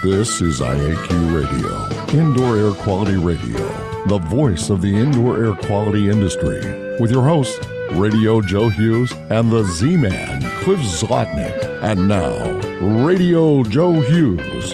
This is IAQ Radio, Indoor Air Quality Radio, the voice of the indoor air quality industry, with your hosts, Radio Joe Hughes and the Z-Man, Cliff Zlotnick. And now, Radio Joe Hughes.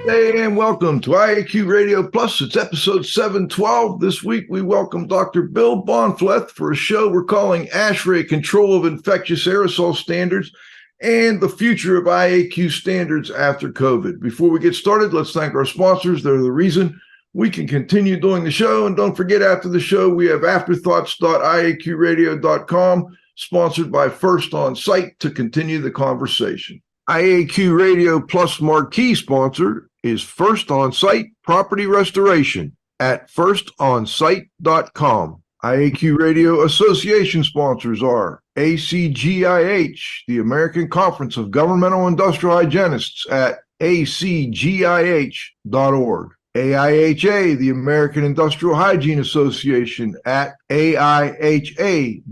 Hey, and welcome to IAQ Radio Plus. It's episode 712. This week, we welcome Dr. Bill Bahnfleth for a show we're calling ASHRAE Control of Infectious Aerosol Standards and the Future of IAQ Standards After COVID. Before we get started, let's thank our sponsors. They're the reason we can continue doing the show. And don't forget, after the show, we have afterthoughts.iaqradio.com, sponsored by First On Site, to continue the conversation. IAQ Radio Plus marquee sponsor is First On Site Property Restoration at firstonsite.com. IAQ Radio Association sponsors are ACGIH, the American Conference of Governmental Industrial Hygienists, at acgih.org. AIHA, the American Industrial Hygiene Association, at aiha.org.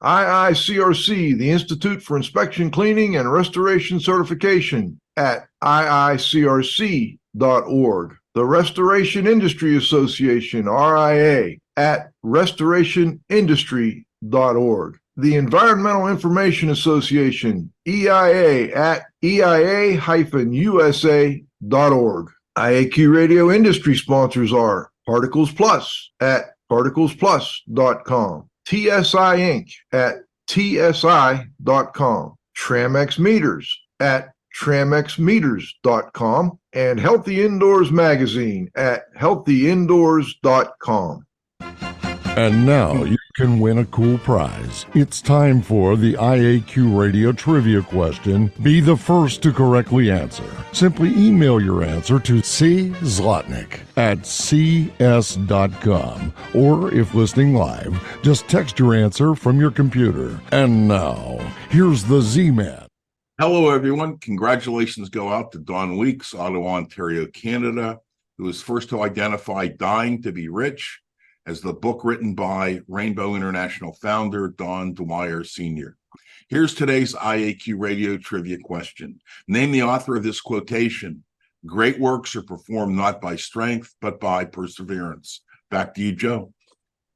IICRC, the Institute for Inspection, Cleaning, and Restoration Certification, at iicrc.org. The Restoration Industry Association, RIA, at restorationindustry.org. The Environmental Information Association, EIA, at eia-usa.org. IAQ Radio industry sponsors are Particles Plus at particlesplus.com, TSI Inc. at tsi.com, Tramex Meters at tramexmeters.com, and Healthy Indoors Magazine at healthyindoors.com. And now you can win a cool prize. It's time for the IAQ Radio Trivia question. Be the first to correctly answer. Simply email your answer to czlotnick at cs.com. Or if listening live, just text your answer from your computer. And now, here's the Z-Man. Hello, everyone. Congratulations go out to Don Weeks, Ottawa, Ontario, Canada, who was first to identify Dying to be Rich as the book written by Rainbow International founder Don Dwyer Sr. Here's today's IAQ Radio Trivia question. Name the author of this quotation. Great works are performed not by strength, but by perseverance. Back to you, Joe.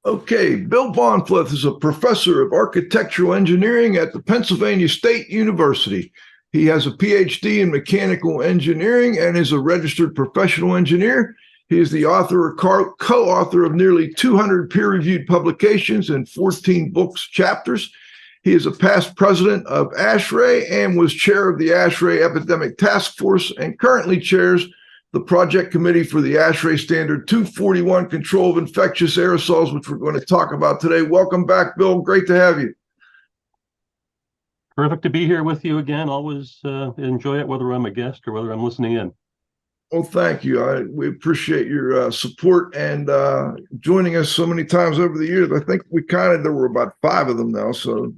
Okay, Bill Bahnfleth is a professor of architectural engineering at the Pennsylvania State University. He has a PhD in mechanical engineering and is a registered professional engineer. He is the author or co-author of nearly 200 peer-reviewed publications and 14 books chapters. He is a past president of ASHRAE and was chair of the ASHRAE Epidemic Task Force and currently chairs the project committee for the ASHRAE Standard 241 Control of Infectious Aerosols, which we're going to talk about today. Welcome back, Bill. Great to have you. Terrific to be here with you again. Always enjoy it, whether I'm a guest or whether I'm listening in. Well, thank you. We appreciate your support and joining us so many times over the years. I think there were about 5 of them now, so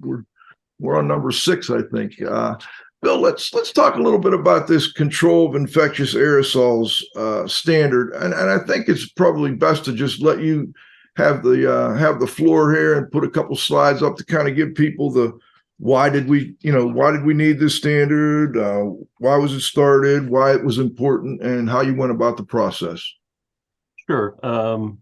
we're on number 6, I think. Bill, let's talk a little bit about this Control of Infectious Aerosols standard, and I think it's probably best to just let you have the floor here and put a couple slides up to kind of give people the why did we need this standard? Why was it started? Why it was important, and how you went about the process? Sure.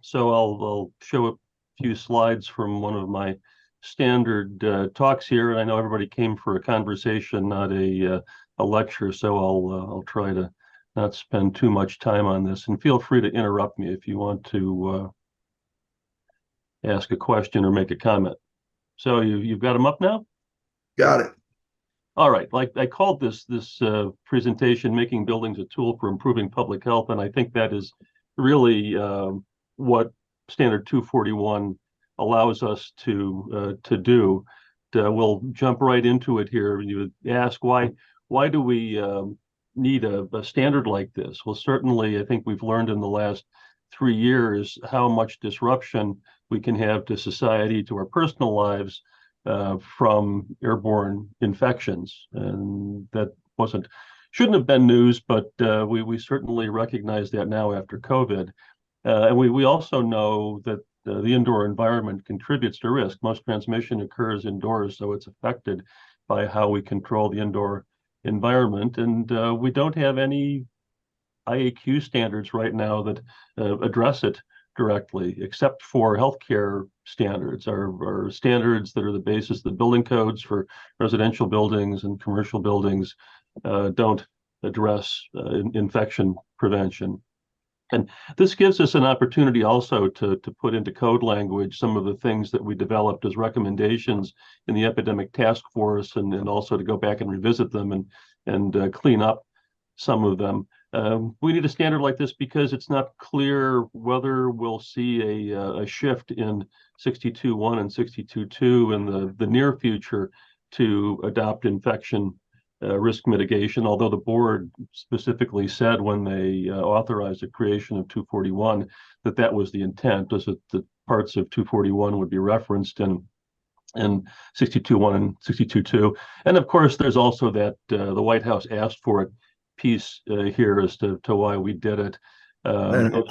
So I'll show a few slides from one of my standard talks here, and I know everybody came for a conversation, not a lecture. So I'll try to not spend too much time on this. And feel free to interrupt me if you want to ask a question or make a comment. So you've got them up now? Got it. All right. Like I called this presentation, Making Buildings a Tool for Improving Public Health. And I think that is really what Standard 241 allows us to do. We'll jump right into it here. You ask, why do we need a standard like this? Well, certainly, I think we've learned in the last 3 years how much disruption we can have to society, to our personal lives, from airborne infections, and that shouldn't have been news, but we certainly recognize that now after COVID, and we also know that the indoor environment contributes to risk. Most transmission occurs indoors, so it's affected by how we control the indoor environment. And we don't have any IAQ standards right now that address it directly, except for healthcare standards, or standards that are the basis. The building codes for residential buildings and commercial buildings don't address infection prevention. And this gives us an opportunity also to put into code language some of the things that we developed as recommendations in the epidemic task force, and also to go back and revisit them and clean up some of them. We need a standard like this because it's not clear whether we'll see a shift in 62.1 and 62.2 in the near future to adopt infection risk mitigation, although the board specifically said when they authorized the creation of 241 that was the intent, was that the parts of 241 would be referenced in 62.1 and 62.2. And of course, there's also that the White House asked for it piece here as to why we did it. Yeah,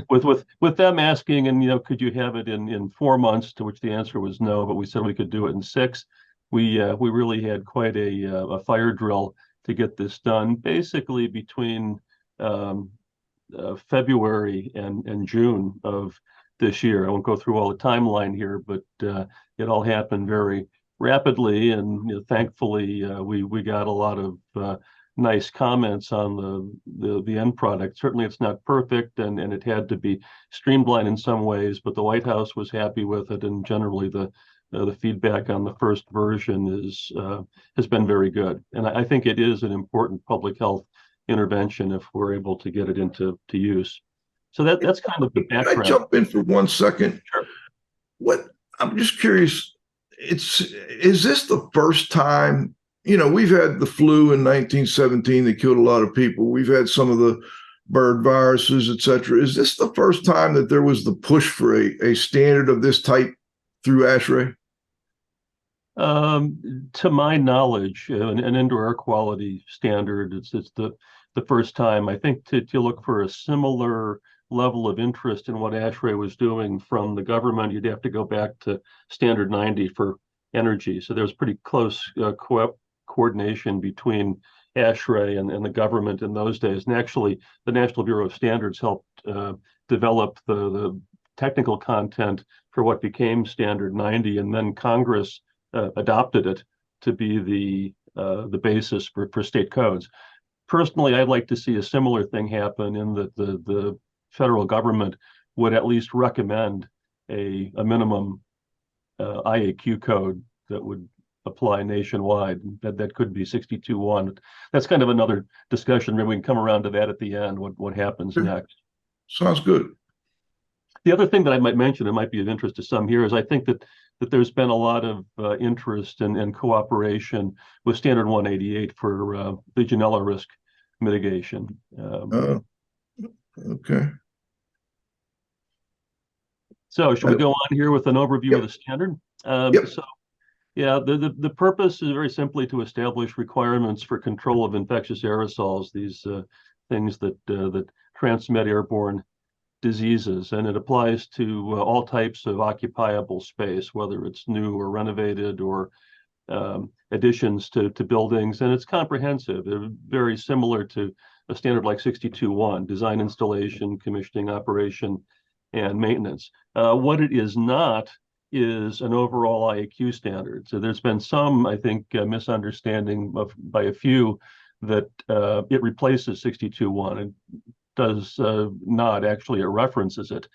with them asking, and could you have it in 4 months, to which the answer was no, but we said we could do it in 6. We really had quite a fire drill to get this done, basically between February and June of this year. I won't go through all the timeline here, but it all happened very rapidly, and thankfully we got a lot of nice comments on the end product. Certainly it's not perfect, and it had to be streamlined in some ways, but the White House was happy with it, and generally the feedback on the first version has been very good. And I think it is an important public health intervention if we're able to get it into use. So that's kind of the background. Can I jump in for 1 second? Sure. I'm just curious, is this the first time, we've had the flu in 1917 that killed a lot of people. We've had some of the bird viruses, et cetera. Is this the first time that there was the push for a standard of this type through ASHRAE? To my knowledge, an indoor air quality standard, it's the first time. I think to look for a similar level of interest in what ASHRAE was doing from the government, you'd have to go back to Standard 90 for energy. So there's pretty close coordination between ASHRAE and the government in those days. And actually, the National Bureau of Standards helped develop the technical content for what became Standard 90, and then Congress adopted it to be the basis for state codes. Personally, I'd like to see a similar thing happen in that the federal government would at least recommend a minimum IAQ code that would apply nationwide. That could be 62.1. That's kind of another discussion. Maybe we can come around to that at the end, what happens next. Sounds good. The other thing that I might mention, it might be of interest to some here, is I think that there's been a lot of interest and cooperation with Standard 188 for Legionella risk mitigation. Okay. So should we go on here with an overview of the standard? So yeah, the purpose is very simply to establish requirements for control of infectious aerosols, these things that transmit airborne diseases, and it applies to all types of occupiable space, whether it's new or renovated or additions to buildings, and it's comprehensive. They're very similar to a standard like 62.1, design, installation, commissioning, operation, and maintenance. What it is not is an overall IAQ standard. So there's been some, I think, misunderstanding by a few that it replaces 62.1. It does not. Actually, it references it.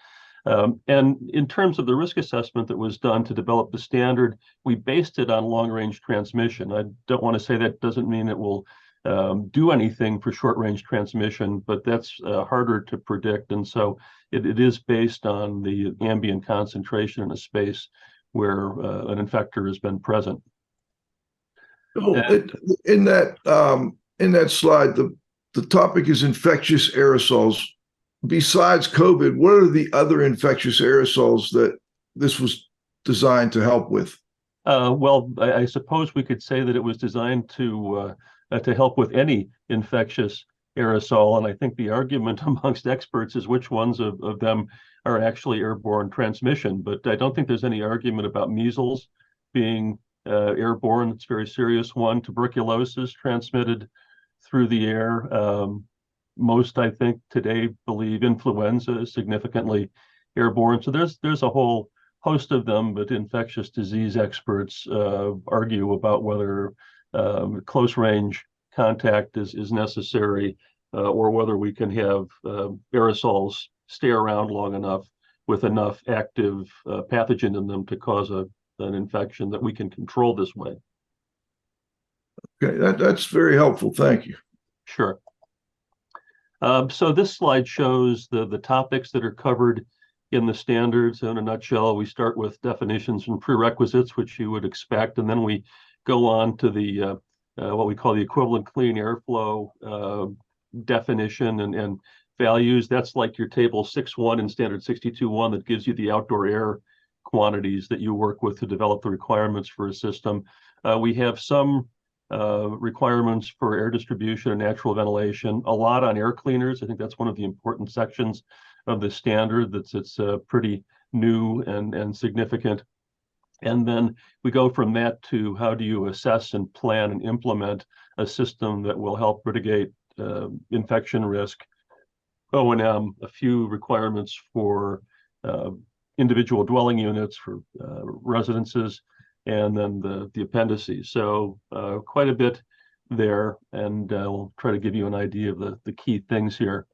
And in terms of the risk assessment that was done to develop the standard, we based it on long-range transmission. I don't want to say that doesn't mean it will do anything for short-range transmission, but that's harder to predict. And so it is based on the ambient concentration in a space where an infector has been present. Oh, in that slide, the topic is infectious aerosols. Besides COVID, what are the other infectious aerosols that this was designed to help with? Well, I suppose we could say that it was designed to help with any infectious aerosol, and I think the argument amongst experts is which ones of them are actually airborne transmission. But I don't think there's any argument about measles being airborne. It's a very serious one. Tuberculosis transmitted through the air. Most, I think, today believe influenza is significantly airborne. So there's a whole host of them, but infectious disease experts argue about whether close range contact is necessary, or whether we can have aerosols stay around long enough with enough active pathogen in them to cause an infection that we can control this way. Okay, that's very helpful. Thank you. Sure. So this slide shows the topics that are covered in the standards. In a nutshell, we start with definitions and prerequisites, which you would expect, and then we go on to the what we call the equivalent clean airflow definition and values. That's like your table 6.1 and standard 62.1 that gives you the outdoor air quantities that you work with to develop the requirements for a system. We have some requirements for air distribution and natural ventilation, a lot on air cleaners. I think that's one of the important sections of the standard. It's pretty new and significant. And then we go from that to how do you assess and plan and implement a system that will help mitigate infection risk, O&M, a few requirements for individual dwelling units for residences, and then the appendices. So quite a bit there, and we'll try to give you an idea of the key things here.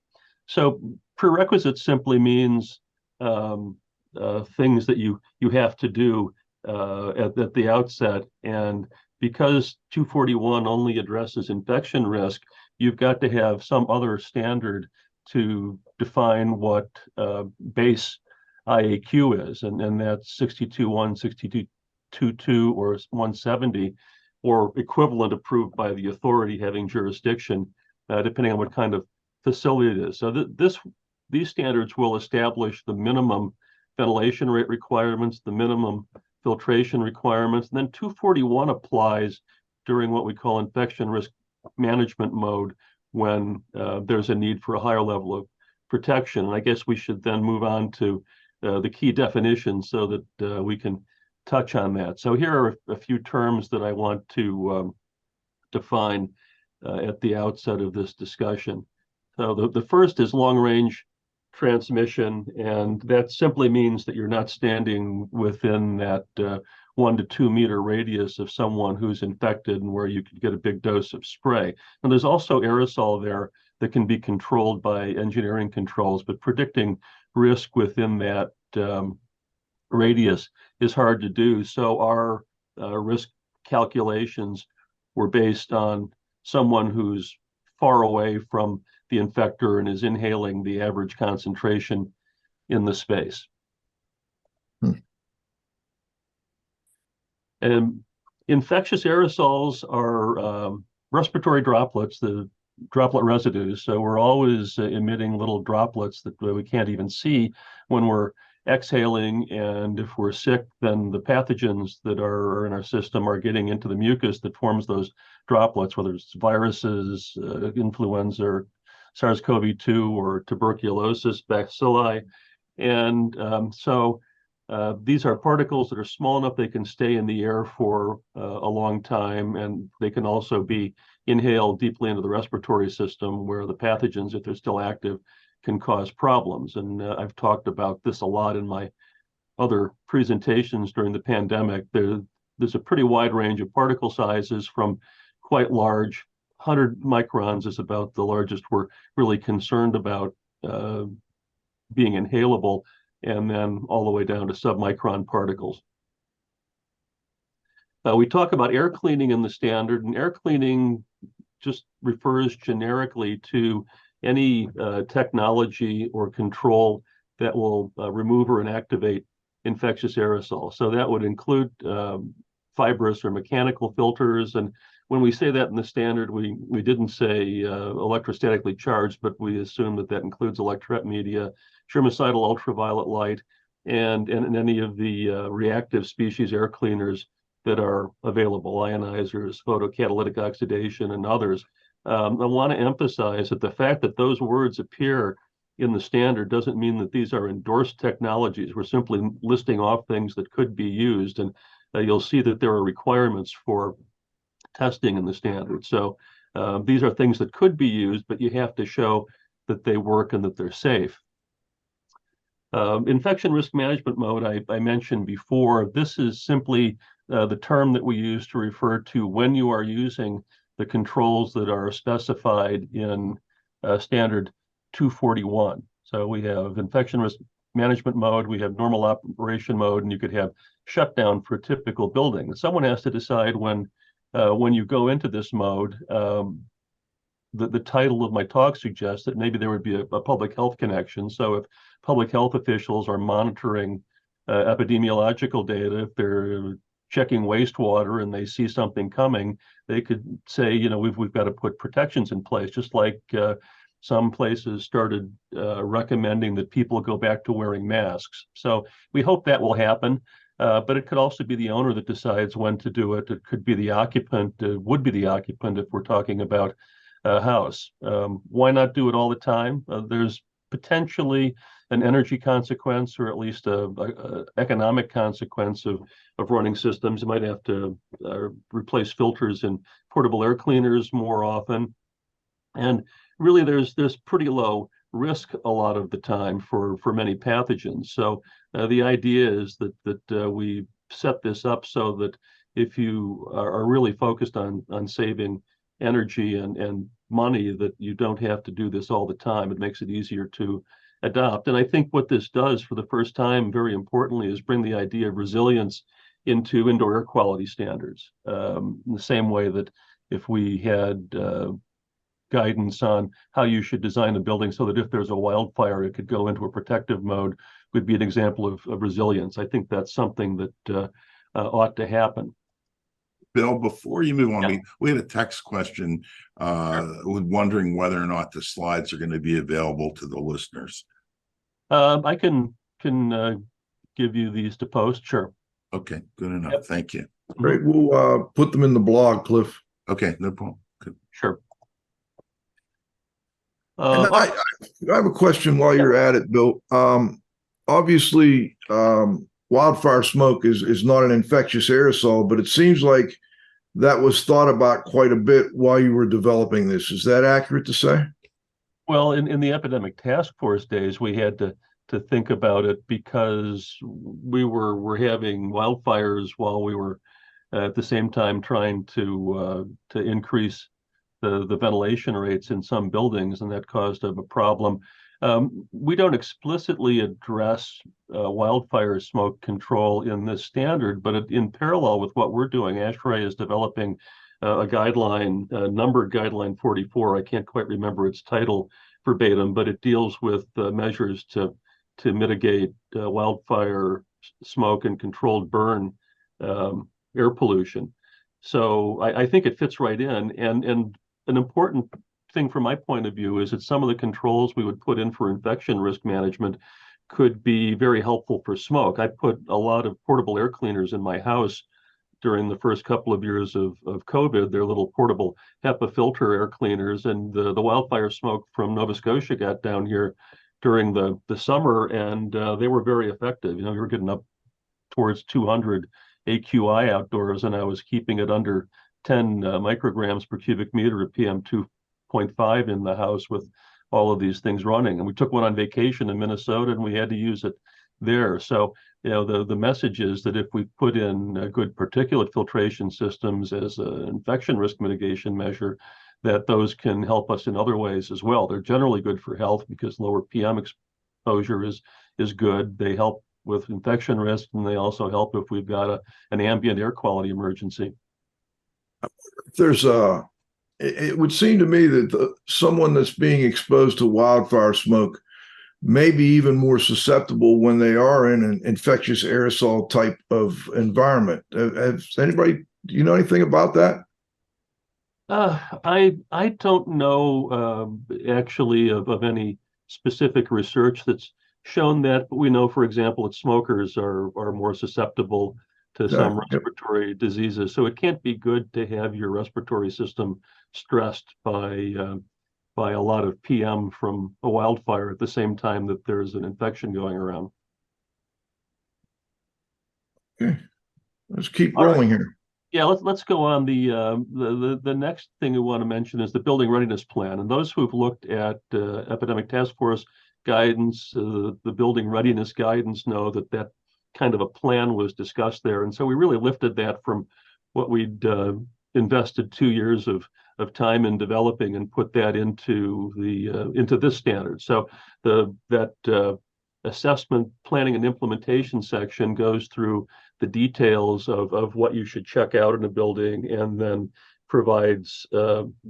So prerequisites simply means things that you have to do at the outset. And because 241 only addresses infection risk, you've got to have some other standard to define what base IAQ is, and that's 62.1, 62.2, or 170, or equivalent approved by the authority having jurisdiction, depending on what kind of facility it is. So these standards will establish the minimum ventilation rate requirements, the minimum filtration requirements, and then 241 applies during what we call infection risk management mode when there's a need for a higher level of protection. And I guess we should then move on to the key definitions so that we can touch on that. So here are a few terms that I want to define at the outset of this discussion. So the first is long-range transmission, and that simply means that you're not standing within that 1 to 2 meter radius of someone who's infected and where you could get a big dose of spray. And there's also aerosol there that can be controlled by engineering controls, but predicting risk within that radius is hard to do. So our risk calculations were based on someone who's far away from the infector and is inhaling the average concentration in the space. And infectious aerosols are respiratory droplets, the droplet residues. So we're always emitting little droplets that we can't even see when we're exhaling. And if we're sick, then the pathogens that are in our system are getting into the mucus that forms those droplets, whether it's viruses, influenza, SARS-CoV-2, or tuberculosis, bacilli. And so these are particles that are small enough they can stay in the air for a long time, and they can also be inhaled deeply into the respiratory system where the pathogens, if they're still active, can cause problems. And I've talked about this a lot in my other presentations during the pandemic. There's a pretty wide range of particle sizes from quite large. 100 microns is about the largest we're really concerned about being inhalable, and then all the way down to submicron particles. We talk about air cleaning in the standard, and air cleaning just refers generically to any technology or control that will remove or inactivate infectious aerosols. So that would include fibrous or mechanical filters. And when we say that in the standard, we didn't say electrostatically charged, but we assume that includes electret media, germicidal ultraviolet light, and any of the reactive species air cleaners that are available, ionizers, photocatalytic oxidation, and others. I want to emphasize that the fact that those words appear in the standard doesn't mean that these are endorsed technologies. We're simply listing off things that could be used. And you'll see that there are requirements for testing in the standard. So these are things that could be used, but you have to show that they work and that they're safe. Infection risk management mode, I mentioned before. This is simply the term that we use to refer to when you are using the controls that are specified in standard 241. So we have infection risk management mode, we have normal operation mode, and you could have shutdown for a typical building. Someone has to decide when you go into this mode. The title of my talk suggests that maybe there would be a public health connection. So if public health officials are monitoring epidemiological data, if they're checking wastewater and they see something coming, they could say, we've got to put protections in place, just like some places started recommending that people go back to wearing masks. So we hope that will happen. But it could also be the owner that decides when to do it. It could be the occupant, would be the occupant if we're talking about a house. Why not do it all the time? There's potentially an energy consequence, or at least a economic consequence of running systems. You might have to replace filters in portable air cleaners more often. And really, there's pretty low risk a lot of the time for many pathogens. So the idea is that we set this up so that if you are really focused on saving energy and money, that you don't have to do this all the time. It makes it easier to adopt. And I think what this does for the first time, very importantly, is bring the idea of resilience into indoor air quality standards. In the same way that if we had guidance on how you should design a building so that if there's a wildfire, it could go into a protective mode, would be an example of resilience. I think that's something that ought to happen. Bill, before you move on, we had a text question wondering whether or not the slides are going to be available to the listeners. I can give you these to post. Sure. Okay, good enough. Yep. Thank you. Great. We'll put them in the blog, Cliff. Okay, no problem. Good. Sure. I have a question while you're at it, Bill. Obviously, wildfire smoke is not an infectious aerosol, but it seems like that was thought about quite a bit while you were developing this. Is that accurate to say? Well, in the epidemic task force days, we had to think about it because we were having wildfires while we were at the same time trying to increase the ventilation rates in some buildings, and that caused a problem. We don't explicitly address wildfire smoke control in this standard, but in parallel with what we're doing, ASHRAE is developing a guideline, numbered guideline 44. I can't quite remember its title verbatim, but it deals with measures to mitigate wildfire smoke and controlled burn air pollution. So I think it fits right in. And an important thing from my point of view is that some of the controls we would put in for infection risk management could be very helpful for smoke. I put a lot of portable air cleaners in my house during the first couple of years of COVID. They're little portable HEPA filter air cleaners, and the wildfire smoke from Nova Scotia got down here during the summer, and they were very effective. We were getting up towards 200 AQI outdoors, and I was keeping it under 10 micrograms per cubic meter of PM 2.5 in the house with all of these things running. And we took one on vacation in Minnesota, and we had to use it there. So, the message is that if we put in good particulate filtration systems as an infection risk mitigation measure, that those can help us in other ways as well. They're generally good for health because lower PM exposure is good. They help with infection risk, and they also help if we've got an ambient air quality emergency. It would seem to me that someone that's being exposed to wildfire smoke may be even more susceptible when they are in an infectious aerosol type of environment. Has anybody, do you know anything about that? I don't know actually of any specific research that's shown that, but we know, for example, that smokers are more susceptible to some respiratory diseases. So it can't be good to have your respiratory system stressed by a lot of PM from a wildfire at the same time that there's an infection going around. Okay. let's keep All right. rolling here. Yeah, let's go on. The next thing we want to mention is the building readiness plan. And those who've looked at epidemic task force guidance, the building readiness guidance, know that that kind of a plan was discussed there. And so we really lifted that from what we'd invested 2 years of time in developing and put that into this standard. So that assessment, planning, and implementation section goes through the details of what you should check out in a building, and then provides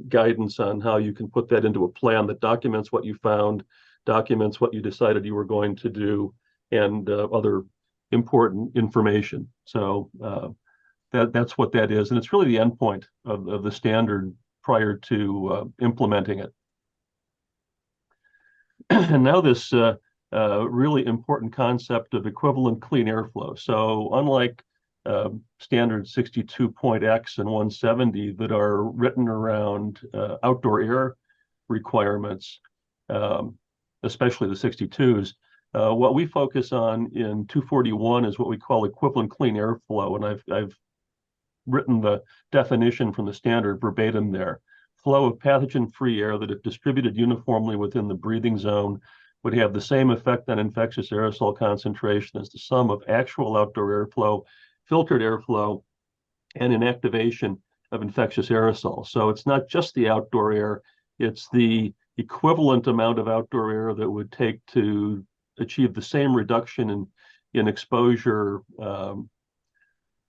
guidance on how you can put that into a plan that documents what you found, documents what you decided you were going to do, and other important information. So that's what that is. And it's really the endpoint of the standard prior to implementing it. And now this really important concept of equivalent clean airflow. So unlike standard 62.x and 170 that are written around outdoor air requirements, especially the 62s, what we focus on in 241 is what we call equivalent clean airflow. And I've written the definition from the standard verbatim there. Flow of pathogen-free air that, if distributed uniformly within the breathing zone, would have the same effect on infectious aerosol concentration as the sum of actual outdoor airflow, filtered airflow, and inactivation of infectious aerosols. So it's not just the outdoor air, it's the equivalent amount of outdoor air that would take to achieve the same reduction in exposure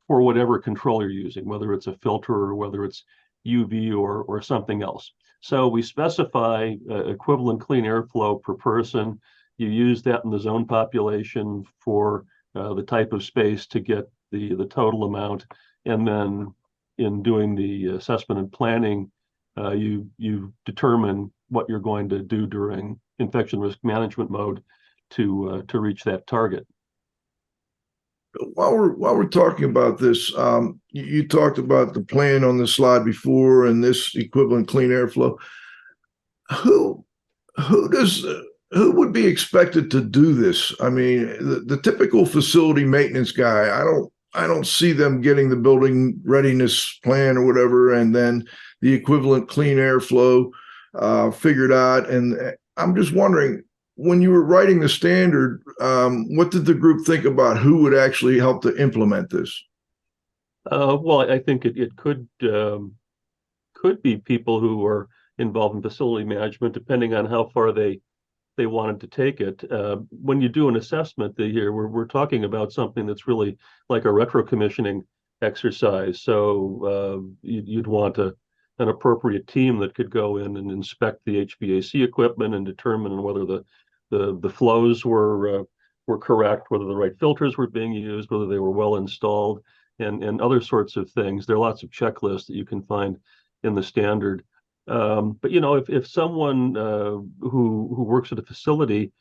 for whatever control you're using, whether it's a filter or whether it's UV or something else. So we specify equivalent clean airflow per person. You use that in the zone population for the type of space to get the total amount. And then in doing the assessment and planning, you determine what you're going to do during infection risk management mode to reach that target. While we're talking about this, you talked about the plan on the slide before and this equivalent clean airflow. Who would be expected to do this? I mean, the typical facility maintenance guy, I don't see them getting the building readiness plan or whatever, and then the equivalent clean airflow figured out. And I'm just wondering, when you were writing the standard, what did the group think about who would actually help to implement this? Well, I think it could be people who are involved in facility management, depending on how far they wanted to take it. When you do an assessment here, we're talking about something that's really like a retro commissioning exercise. So you'd want an appropriate team that could go in and inspect the HVAC equipment and determine whether the flows were correct, whether the right filters were being used, whether they were well installed, and other sorts of things. There are lots of checklists that you can find in the standard. But if someone who works at a facility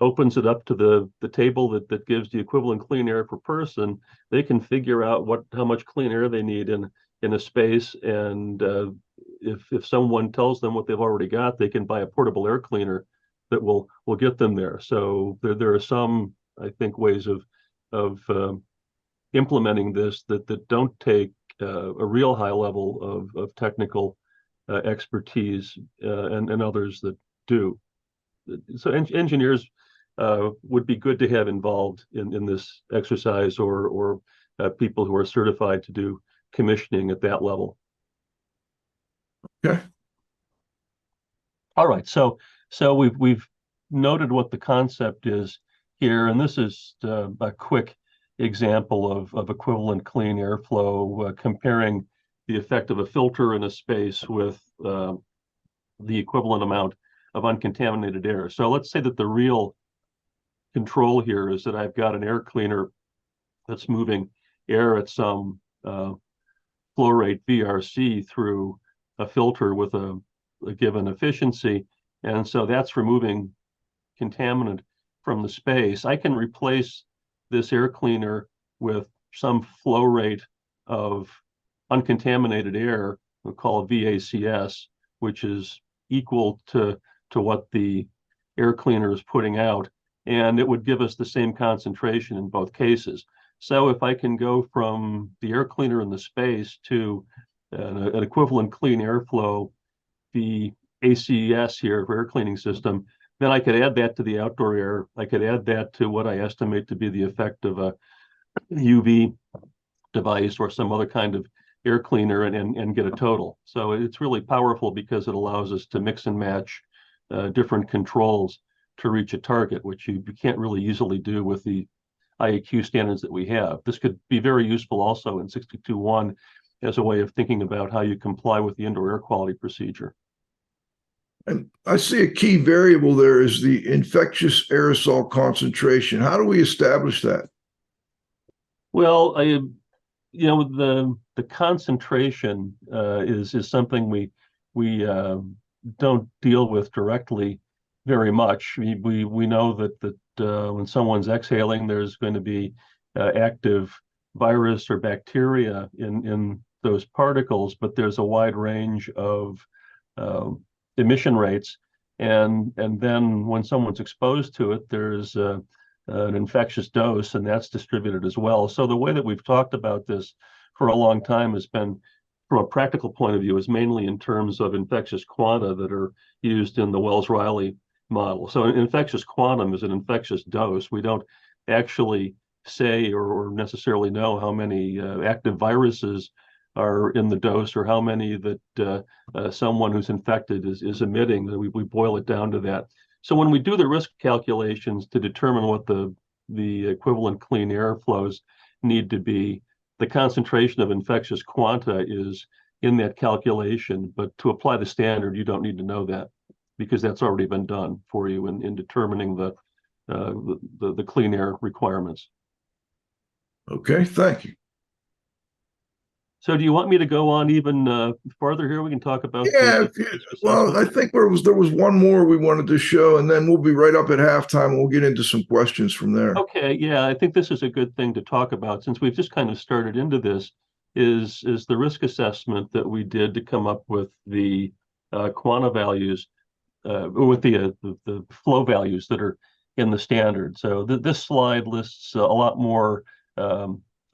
opens it up to the table that gives the equivalent clean air per person, they can figure out how much clean air they need in a space. And if someone tells them what they've already got, they can buy a portable air cleaner that will get them there. So there are some, I think, ways of implementing this that don't take a real high level of technical expertise, and others that do. So engineers would be good to have involved in this exercise, or people who are certified to do commissioning at that level. Okay. All right. So we've noted what the concept is here, and this is a quick example of equivalent clean airflow, comparing the effect of a filter in a space with the equivalent amount of uncontaminated air. So let's say that the real control here is that I've got an air cleaner that's moving air at some flow rate VRC through a filter with a given efficiency. And so that's removing contaminant from the space. I can replace this air cleaner with some flow rate of uncontaminated air, we'll call it VACS, which is equal to what the air cleaner is putting out, and it would give us the same concentration in both cases. So if I can go from the air cleaner in the space to an equivalent clean airflow, the ACS here for air cleaning system, then I could add that to the outdoor air. I could add that to what I estimate to be the effect of a UV device or some other kind of air cleaner and get a total. So it's really powerful because it allows us to mix and match different controls to reach a target, which you can't really easily do with the IAQ standards that we have. This could be very useful also in 62.1 as a way of thinking about how you comply with the indoor air quality procedure. And I see a key variable there is the infectious aerosol concentration. How do we establish that? Well, the concentration is something we don't deal with directly very much. We know that when someone's exhaling, there's going to be active virus or bacteria in those particles, but there's a wide range of emission rates, and then when someone's exposed to it, there's an infectious dose, and that's distributed as well. So the way that we've talked about this for a long time has been, from a practical point of view, is mainly in terms of infectious quanta that are used in the Wells-Riley model. So an infectious quantum is an infectious dose. We don't actually say or necessarily know how many active viruses are in the dose or how many that someone who's infected is emitting. We boil it down to that. So when we do the risk calculations to determine what the equivalent clean air flows need to be, the concentration of infectious quanta is in that calculation. But to apply the standard, you don't need to know that, because that's already been done for you in determining the clean air requirements. Okay, thank you. So do you want me to go on even farther here? We can talk about well, I think there was one more we wanted to show, and then we'll be right up at halftime. We'll get into some questions from there. Okay, yeah, I think this is a good thing to talk about, since we've just kind of started into this, is the risk assessment that we did to come up with the quanta values, with the flow values that are in the standard. So this slide lists a lot more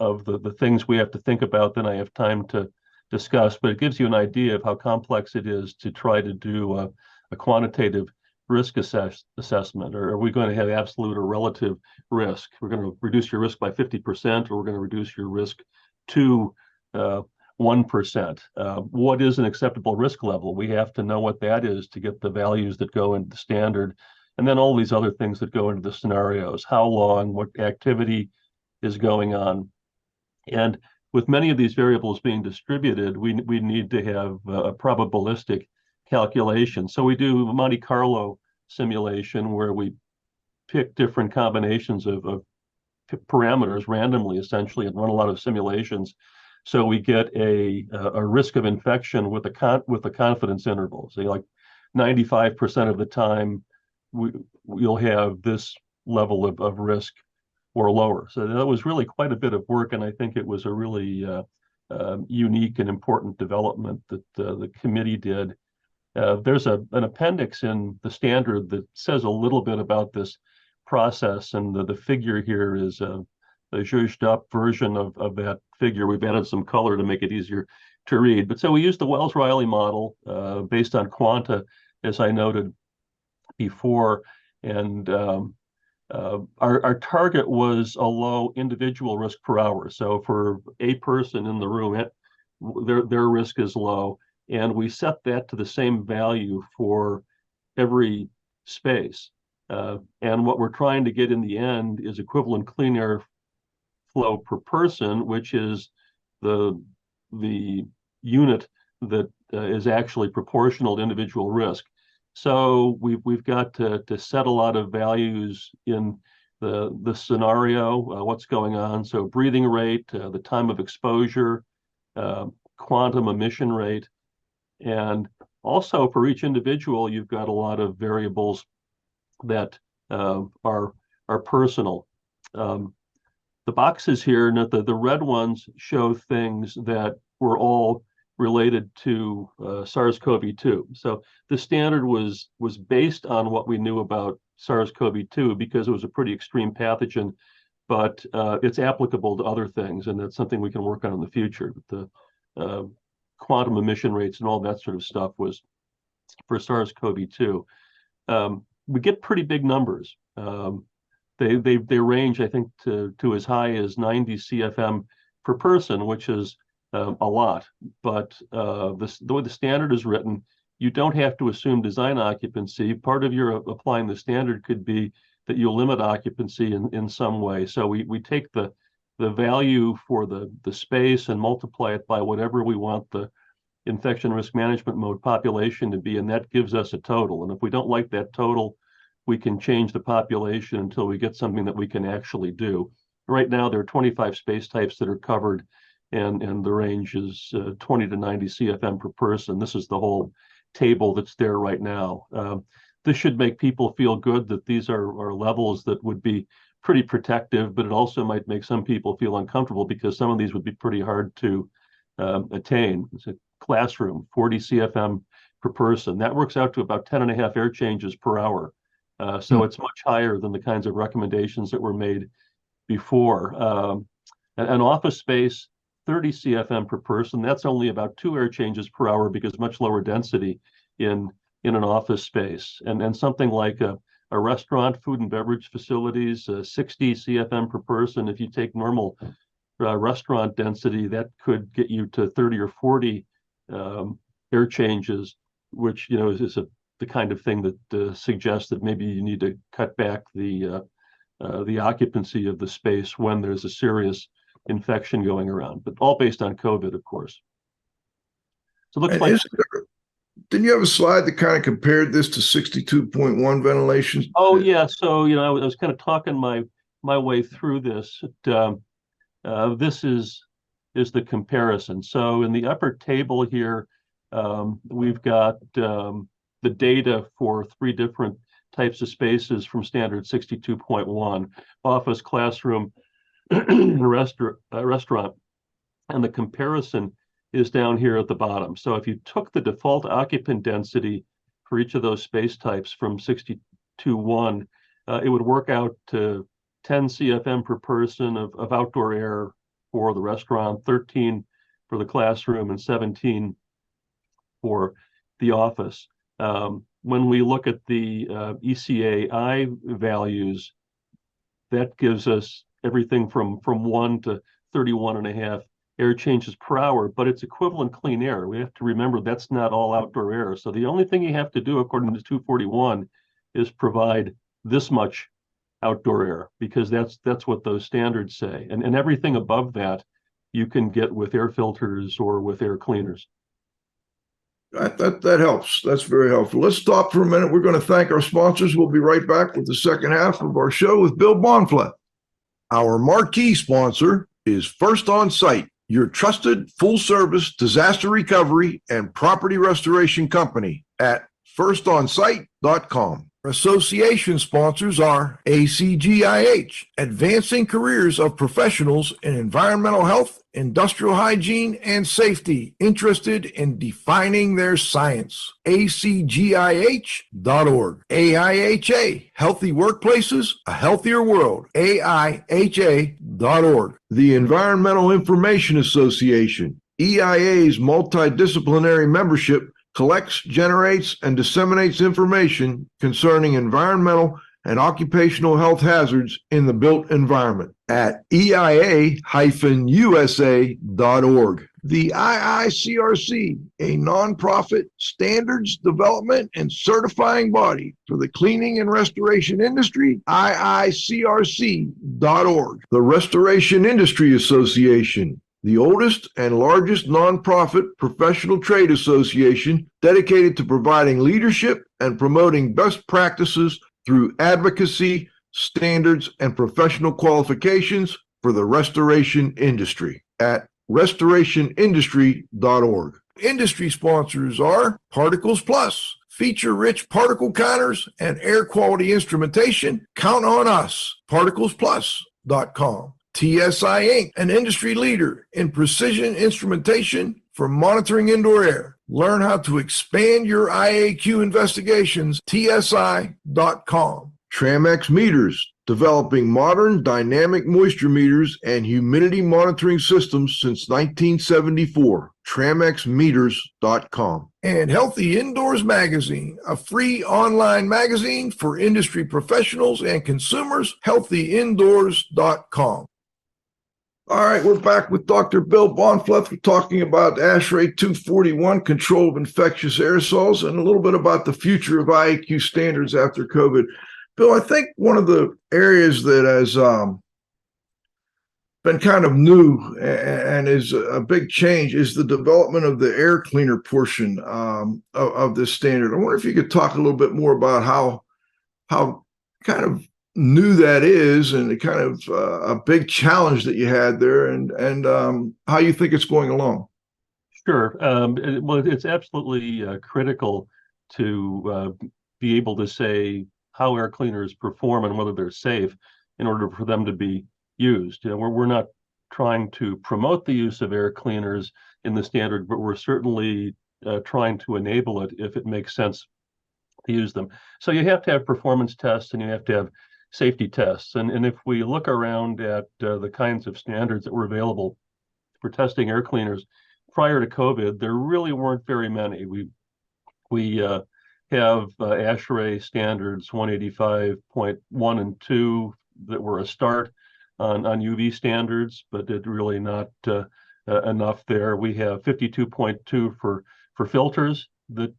of the things we have to think about than I have time to discuss, but it gives you an idea of how complex it is to try to do a quantitative risk assessment. Or are we going to have absolute or relative risk? We're going to reduce your risk by 50%, or we're going to reduce your risk to 1%. What is an acceptable risk level? We have to know what that is to get the values that go into the standard, and then all these other things that go into the scenarios. How long, what activity is going on. And with many of these variables being distributed, we need to have a probabilistic calculation. So we do a Monte Carlo simulation where we pick different combinations of parameters randomly, essentially, and run a lot of simulations. So we get a risk of infection with a confidence interval. So like 95% of the time, we'll have this level of risk or lower. So that was really quite a bit of work, and I think it was a really unique and important development that the committee did. There's an appendix in the standard that says a little bit about this process, and the figure here is a zhuzhed up version of that figure. We've added some color to make it easier to read. But so we used the Wells-Riley model based on quanta, as I noted before, and our target was a low individual risk per hour. So for a person in the room, their risk is low, and we set that to the same value for every space. And what we're trying to get in the end is equivalent clean air flow per person, which is the unit that is actually proportional to individual risk. So we've got to set a lot of values in the scenario, what's going on. So breathing rate, the time of exposure, quantum emission rate, and also for each individual, you've got a lot of variables that are personal. The boxes here, the red ones show things that were all related to SARS-CoV-2. So the standard was based on what we knew about SARS-CoV-2 because it was a pretty extreme pathogen but it's applicable to other things, and that's something we can work on in the future. The quantum emission rates and all that sort of stuff was for SARS-CoV-2. We get pretty big numbers. They range, I think, to as high as 90 CFM per person, which is a lot. But the way the standard is written, you don't have to assume design occupancy. Part of your applying the standard could be that you'll limit occupancy in some way. So we take the value for the space and multiply it by whatever we want the infection risk management mode population to be, and that gives us a total. And if we don't like that total, we can change the population until we get something that we can actually do. Right now, there are 25 space types that are covered, and the range is 20 to 90 CFM per person. This is the whole table that's there right now. This should make people feel good that these are levels that would be pretty protective, but it also might make some people feel uncomfortable because some of these would be pretty hard to attain. It's a classroom, 40 CFM per person. That works out to about 10.5 air changes per hour. So it's much higher than the kinds of recommendations that were made before. An office space, 30 CFM per person, that's only about 2 air changes per hour because much lower density in an office space. And something like a restaurant, food and beverage facilities, 60 CFM per person. If you take normal restaurant density, that could get you to 30 or 40 air changes, which is the kind of thing that suggests that maybe you need to cut back the occupancy of the space when there's a serious infection going around, but all based on COVID, of course. So it looks like. Didn't you have a slide that kind of compared this to 62.1 ventilation? Oh yeah, so I was kind of talking my way through this. This is the comparison. So in the upper table here, we've got the data for 3 different types of spaces from standard 62.1, office, classroom, restaurant, and the comparison is down here at the bottom. So if you took the default occupant density for each of those space types from 62.1, it would work out to 10 CFM per person of outdoor air for the restaurant, 13 for the classroom, and 17 for the office. When we look at the ECAI values, that gives us everything from 1 to 31.5 air changes per hour, but it's equivalent clean air. We have to remember that's not all outdoor air. So the only thing you have to do according to 241 is provide this much outdoor air, because that's what those standards say. And everything above that you can get with air filters or with air cleaners. That helps. That's very helpful. Let's stop for a minute. We're going to thank our sponsors. We'll be right back with the second half of our show with Bill Bahnfleth. Our marquee sponsor is First On Site, your trusted full-service disaster recovery and property restoration company at firstonsite.com. Association sponsors are ACGIH, advancing careers of professionals in environmental health, industrial hygiene, and safety, interested in defining their science. ACGIH.org. AIHA, healthy workplaces, a healthier world. AIHA.org. The Environmental Information Association, EIA's multidisciplinary membership, collects, generates, and disseminates information concerning environmental and occupational health hazards in the built environment at EIA-USA.org. The IICRC, a nonprofit standards development and certifying body for the cleaning and restoration industry, IICRC.org. The Restoration Industry Association, the oldest and largest nonprofit professional trade association dedicated to providing leadership and promoting best practices through advocacy, standards, and professional qualifications for the restoration industry at restorationindustry.org. Industry sponsors are Particles Plus, feature-rich particle counters and air quality instrumentation. Count on us, particlesplus.com. TSI Inc., an industry leader in precision instrumentation for monitoring indoor air. Learn how to expand your IAQ investigations, TSI.com. Tramex Meters, developing modern dynamic moisture meters and humidity monitoring systems since 1974. TramexMeters.com. And Healthy Indoors Magazine, a free online magazine for industry professionals and consumers. HealthyIndoors.com. All right, we're back with Dr. Bill Bahnfleth. We're talking about ASHRAE 241, Control of Infectious Aerosols, and a little bit about the future of IAQ standards after COVID. Bill, I think one of the areas that has been kind of new and is a big change is the development of the air cleaner portion of this standard. I wonder if you could talk a little bit more about how kind of new that is, and the kind of a big challenge that you had there, and how you think it's going along. Sure. Well, it's absolutely critical to be able to say how air cleaners perform and whether they're safe in order for them to be used. We're not trying to promote the use of air cleaners in the standard, but we're certainly trying to enable it if it makes sense to use them. So you have to have performance tests and you have to have safety tests. And if we look around at the kinds of standards that were available for testing air cleaners prior to COVID, there really weren't very many. We have ASHRAE Standards 185.1 and 2 that were a start on UV standards, but it really not enough there. We have 52.2 for filters that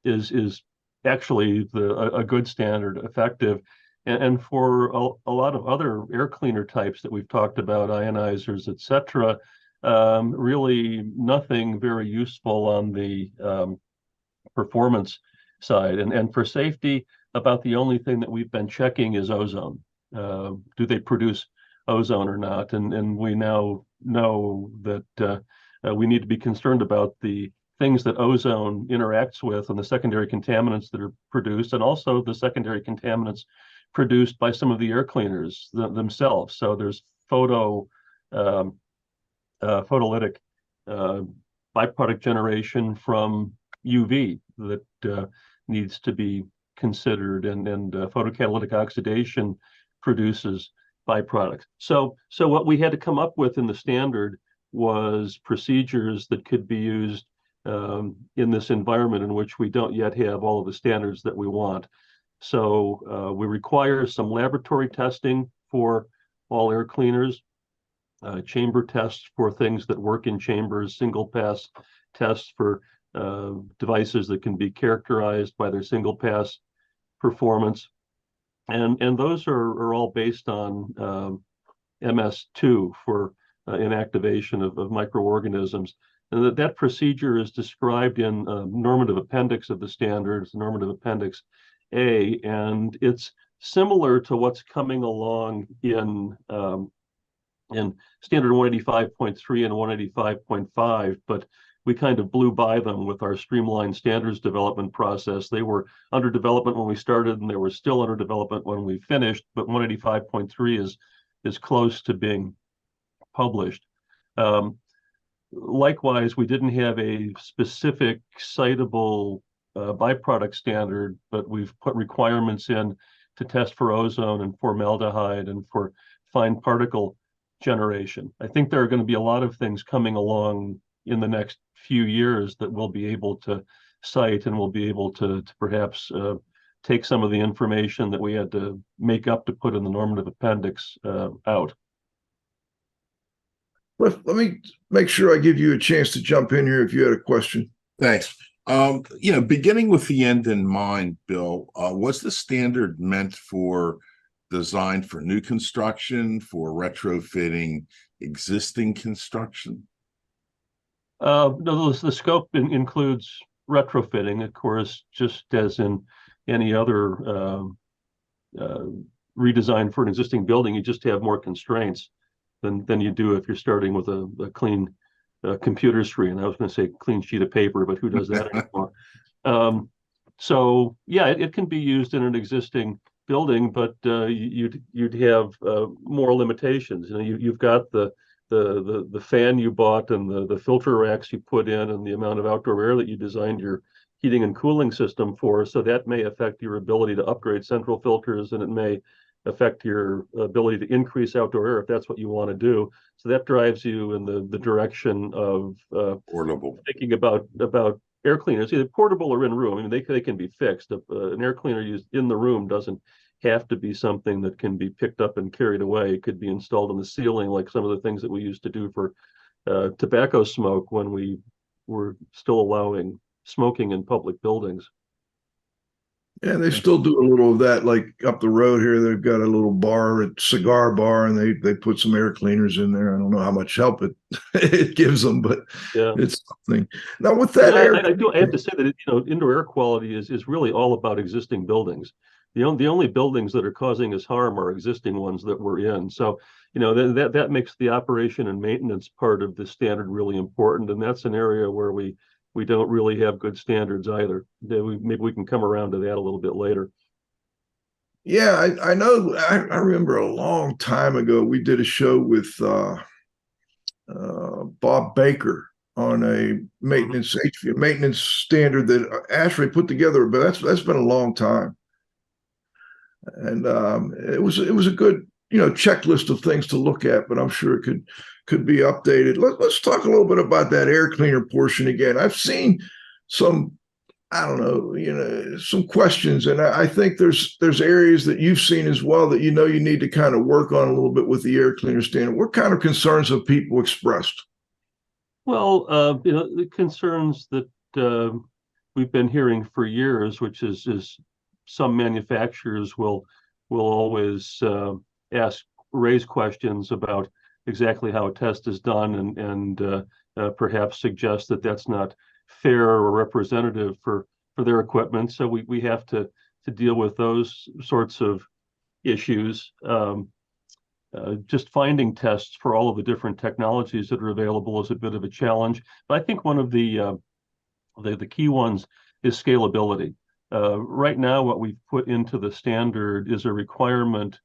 is actually a good standard, effective. And for a lot of other air cleaner types that we've talked about, ionizers, et cetera, really nothing very useful on the performance side. And for safety, about the only thing that we've been checking is ozone. Do they produce ozone or not? And we now know that we need to be concerned about the things that ozone interacts with and the secondary contaminants that are produced, and also the secondary contaminants produced by some of the air cleaners themselves. So there's photolytic byproduct generation from UV that needs to be considered, and photocatalytic oxidation produces byproducts. So what we had to come up with in the standard was procedures that could be used in this environment in which we don't yet have all of the standards that we want. So we require some laboratory testing for all air cleaners, chamber tests for things that work in chambers, single pass tests for devices that can be characterized by their single pass performance. And those are all based on MS2 for inactivation of microorganisms. And that procedure is described in normative appendix of the standards, normative appendix A, and it's similar to what's coming along in standard 185.3 and 185.5, but we kind of blew by them with our streamlined standards development process. They were under development when we started, and they were still under development when we finished, but 185.3 is close to being published. Likewise, we didn't have a specific citable byproduct standard, but we've put requirements in to test for ozone and formaldehyde and for fine particle generation. I think there are going to be a lot of things coming along in the next few years that we'll be able to cite, and we'll be able to perhaps take some of the information that we had to make up to put in the normative appendix out. Let me make sure I give you a chance to jump in here if you had a question. Thanks. Beginning with the end in mind, Bill, was the standard meant for design for new construction, for retrofitting existing construction? No, the scope includes retrofitting, of course, just as in any other redesign for an existing building. You just have more constraints than you do if you're starting with a clean computer screen. I was going to say clean sheet of paper, but who does that anymore? So yeah, it can be used in an existing building, but you'd have more limitations. You've got the fan you bought and the filter racks you put in and the amount of outdoor air that you designed your heating and cooling system for. So that may affect your ability to upgrade central filters, and it may affect your ability to increase outdoor air if that's what you want to do. So that drives you in the direction of Portable. thinking about air cleaners, either portable or in room. I mean, they can be fixed. An air cleaner used in the room doesn't have to be something that can be picked up and carried away. It could be installed in the ceiling, like some of the things that we used to do for tobacco smoke when we were still allowing smoking in public buildings. Yeah, they still do a little of that. Like up the road here, they've got a little bar, a cigar bar, and they put some air cleaners in there. I don't know how much help it it gives them, but yeah, it's something. Now with that I have to say that indoor air quality is really all about existing buildings. The only buildings that are causing us harm are existing ones that we're in. So that makes the operation and maintenance part of the standard really important, and that's an area where we don't really have good standards either. Maybe we can come around to that a little bit later. Yeah, I know. I remember a long time ago we did a show with Bob Baker on a maintenance standard that ASHRAE put together, but that's been a long time. And it was a good checklist of things to look at, but I'm sure it could be updated. Let's talk a little bit about that air cleaner portion again. I've seen some, I don't know, some questions, and I think there's areas that you've seen as well that you need to kind of work on a little bit with the air cleaner standard. What kind of concerns have people expressed? Well, the concerns that we've been hearing for years, which is some manufacturers will always raise questions about exactly how a test is done and perhaps suggest that that's not fair or representative for their equipment. So we have to deal with those sorts of issues. Just finding tests for all of the different technologies that are available is a bit of a challenge. But I think one of the key ones is scalability. Right now, what we've put into the standard is a requirement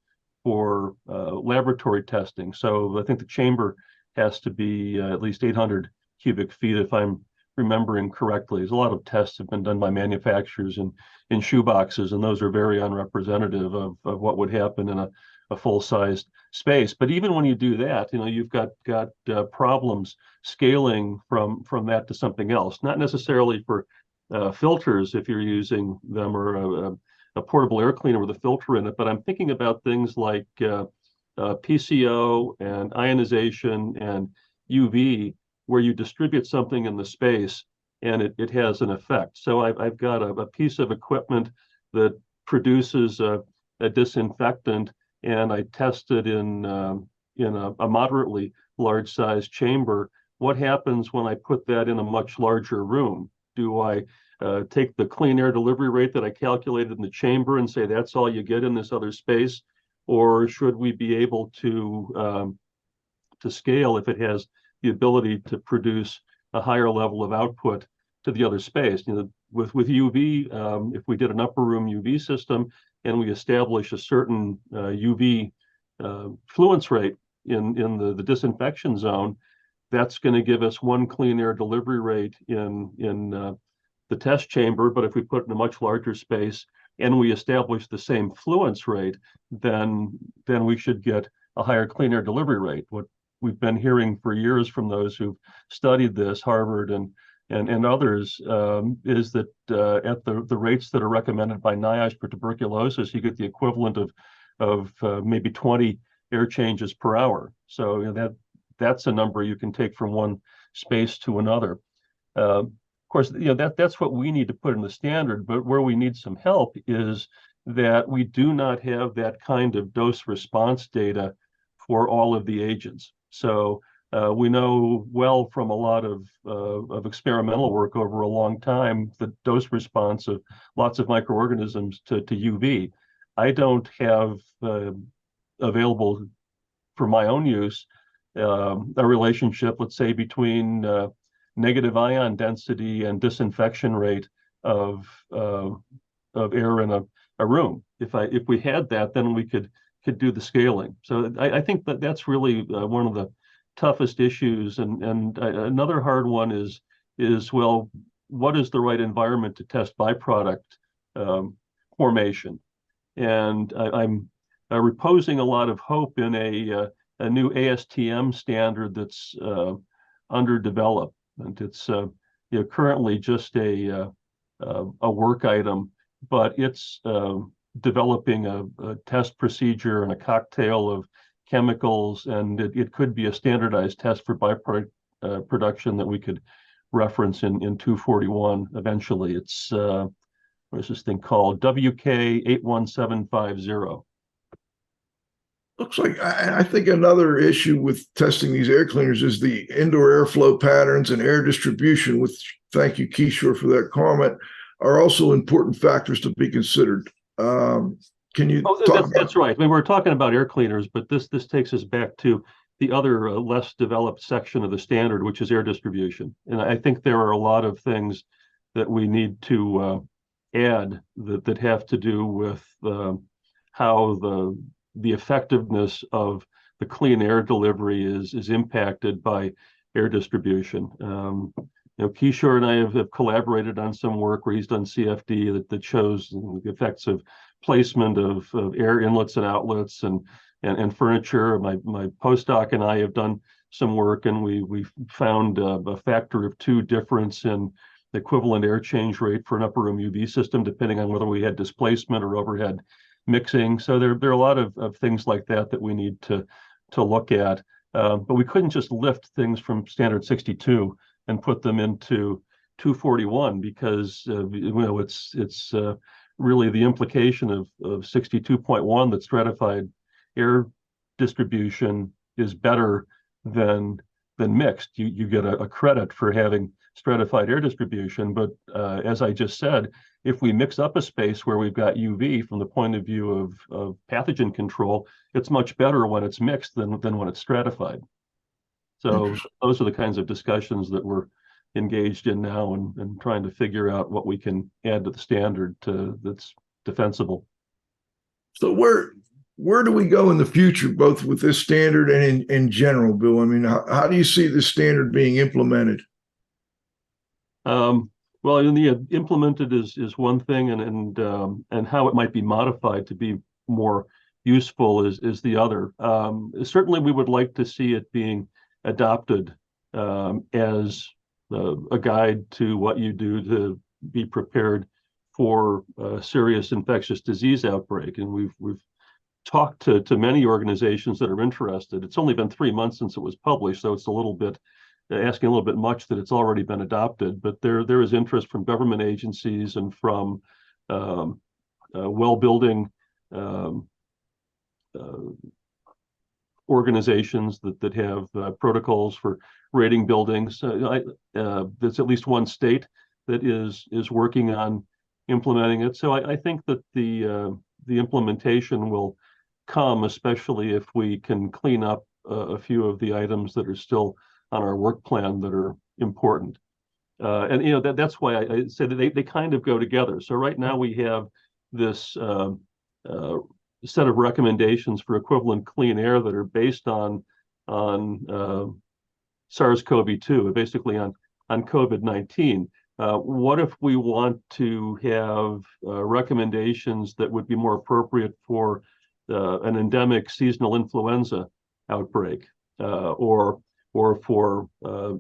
for laboratory testing. So I think the chamber has to be at least 800 cubic feet, if I'm remembering correctly. There's a lot of tests have been done by manufacturers in shoeboxes, and those are very unrepresentative of what would happen in a full-sized space. But even when you do that, you've got problems scaling from that to something else, not necessarily for filters if you're using them, or a portable air cleaner with a filter in it. But I'm thinking about things like PCO and ionization and UV, where you distribute something in the space and it has an effect. So I've got a piece of equipment that produces a disinfectant, and I tested in a moderately large size chamber. What happens when I put that in a much larger room? Do I take the clean air delivery rate that I calculated in the chamber and say that's all you get in this other space? Or should we be able to scale if it has the ability to produce a higher level of output to the other space? With UV, if we did an upper room UV system and we establish a certain UV fluence rate in the disinfection zone, that's going to give us one clean air delivery rate in the test chamber. But if we put it in a much larger space and we establish the same fluence rate, then we should get a higher clean air delivery rate. What we've been hearing for years from those who've studied this, Harvard and others, is that at the rates that are recommended by NIOSH for tuberculosis, you get the equivalent of maybe 20 air changes per hour. So that's a number you can take from one space to another. Of course, that's what we need to put in the standard. But where we need some help is that we do not have that kind of dose response data for all of the agents. So we know well from a lot of experimental work over a long time the dose response of lots of microorganisms to UV. I don't have available for my own use a relationship, let's say, between negative ion density and disinfection rate of air in a room. If we had that, then we could do the scaling. So I think that's really one of the toughest issues. And another hard one is well, what is the right environment to test byproduct formation? And I'm reposing a lot of hope in a new ASTM standard that's under development. It's currently just a work item, but it's developing a test procedure and a cocktail of chemicals, and it could be a standardized test for byproduct production that we could reference in 241 eventually. It's what's this thing called? WK81750. Looks like I think another issue with testing these air cleaners is the indoor airflow patterns and air distribution, which, thank you, Kishore, for that comment, are also important factors to be considered. Can you talk about that's right. I mean, we're talking about air cleaners, but this takes us back to the other less developed section of the standard, which is air distribution. And I think there are a lot of things that we need to add that have to do with how the effectiveness of the clean air delivery is impacted by air distribution. Kishore and I have collaborated on some work where he's done CFD that shows the effects of placement of air inlets and outlets and furniture. My postdoc and I have done some work, and we found a factor of 2 difference in the equivalent air change rate for an upper room UV system, depending on whether we had displacement or overhead mixing. So there are a lot of things like that we need to look at. But we couldn't just lift things from standard 62 and put them into 241 because it's really the implication of 62.1 that stratified air distribution is better than mixed. You get a credit for having stratified air distribution, but as I just said, if we mix up a space where we've got UV from the point of view of pathogen control, it's much better when it's mixed than when it's stratified. So those are the kinds of discussions that we're engaged in now and trying to figure out what we can add to the standard that's defensible. So where do we go in the future, both with this standard and in general, Bill? I mean, how do you see this standard being implemented? Well, implemented is one thing, and how it might be modified to be more useful is the other. Certainly, we would like to see it being adopted as a guide to what you do to be prepared for a serious infectious disease outbreak. And we've talked to many organizations that are interested. It's only been 3 months since it was published, so it's a little bit asking a little bit much that it's already been adopted. But there is interest from government agencies and from well-building organizations that have protocols for rating buildings. There's at least one state that is working on implementing it. So I think that the implementation will come, especially if we can clean up a few of the items that are still on our work plan that are important. And that's why I say that they kind of go together. So right now we have this set of recommendations for equivalent clean air that are based on SARS-CoV-2, basically on COVID-19. What if we want to have recommendations that would be more appropriate for an endemic seasonal influenza outbreak, or for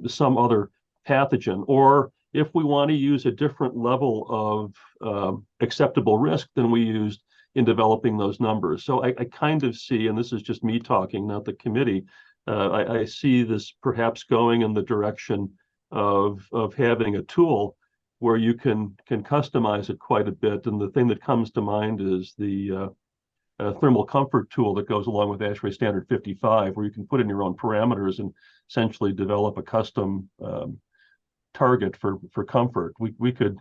some other pathogen, or if we want to use a different level of acceptable risk than we used in developing those numbers? So I kind of see, and this is just me talking, not the committee, I see this perhaps going in the direction of having a tool where you can customize it quite a bit. And the thing that comes to mind is the thermal comfort tool that goes along with ASHRAE Standard 55, where you can put in your own parameters and essentially develop a custom target for comfort. We could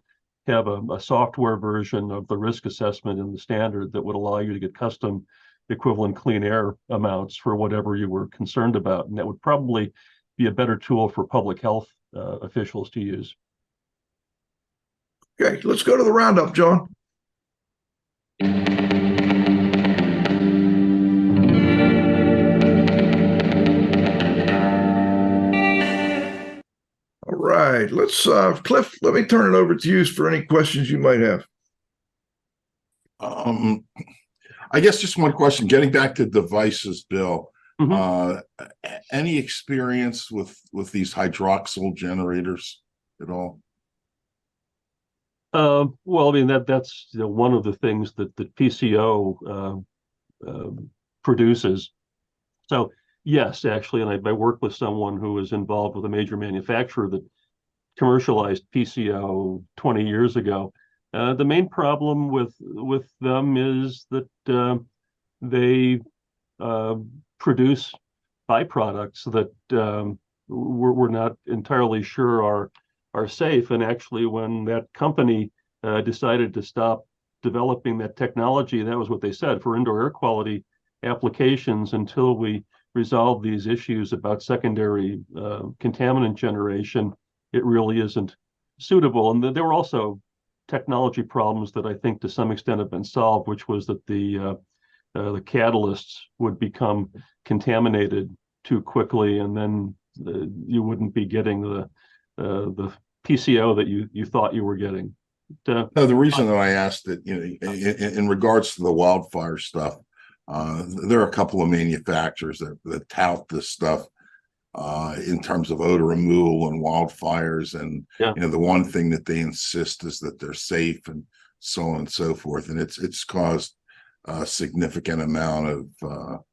have a software version of the risk assessment in the standard that would allow you to get custom equivalent clean air amounts for whatever you were concerned about. And that would probably be a better tool for public health officials to use. Okay, let's go to the roundup, John. All right, let's, Cliff, let me turn it over to you for any questions you might have. I guess just one question, getting back to devices, Bill. Mhm. Any experience with these hydroxyl generators at all? Well, I mean that's one of the things that the PCO produces. So yes, actually, and I worked with someone who was involved with a major manufacturer that commercialized PCO 20 years ago. The main problem with them is that they produce byproducts that we're not entirely sure are safe. And actually, when that company decided to stop developing that technology, that was what they said for indoor air quality applications until we resolve these issues about secondary contaminant generation. It really isn't suitable. And there were also technology problems that I think to some extent have been solved, which was that the catalysts would become contaminated too quickly, and then you wouldn't be getting the PCO that you thought you were getting. No, the reason that I asked it, in regards to the wildfire stuff, there are a couple of manufacturers that tout this stuff in terms of odor removal and wildfires, and Yeah. the one thing that they insist is that they're safe and so on and so forth, and it's caused a significant amount of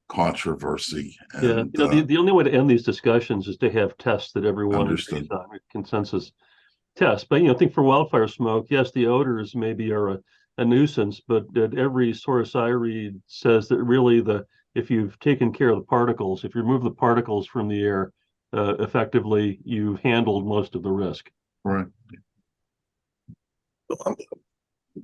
controversy. Yeah, And the only way to end these discussions is to have tests that everyone Understood. agrees on, consensus tests. But I think for wildfire smoke, yes, the odors maybe are a nuisance, but every source I read says that really if you've taken care of the particles, if you remove the particles from the air, effectively, you've handled most of the risk. right.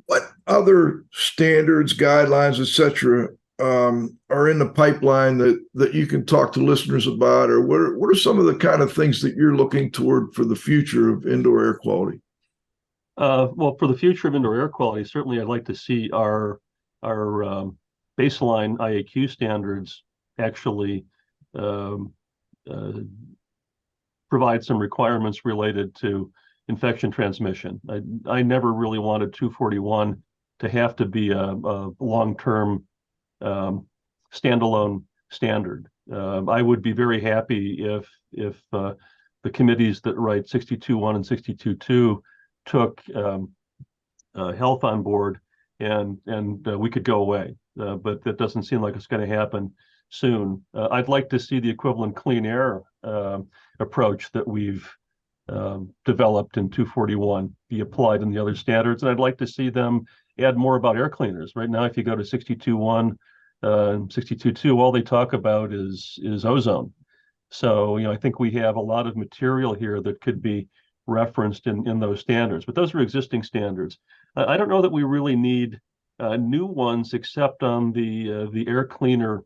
What other standards, guidelines, etc., are in the pipeline that you can talk to listeners about, or what are some of the kind of things that you're looking toward for the future of indoor air quality? Well, for the future of indoor air quality, certainly I'd like to see our baseline IAQ standards actually provide some requirements related to infection transmission. I never really wanted 241 to have to be a long-term standalone standard. I would be very happy if the committees that write 62.1 and 62.2 took health on board and we could go away. But that doesn't seem like it's going to happen soon. I'd like to see the equivalent clean air approach that we've developed in 241 be applied in the other standards, and I'd like to see them add more about air cleaners. Right now, if you go to 62.1 and 62.2, all they talk about is ozone. So I think we have a lot of material here that could be referenced in those standards, but those are existing standards. I don't know that we really need new ones except on the air cleaner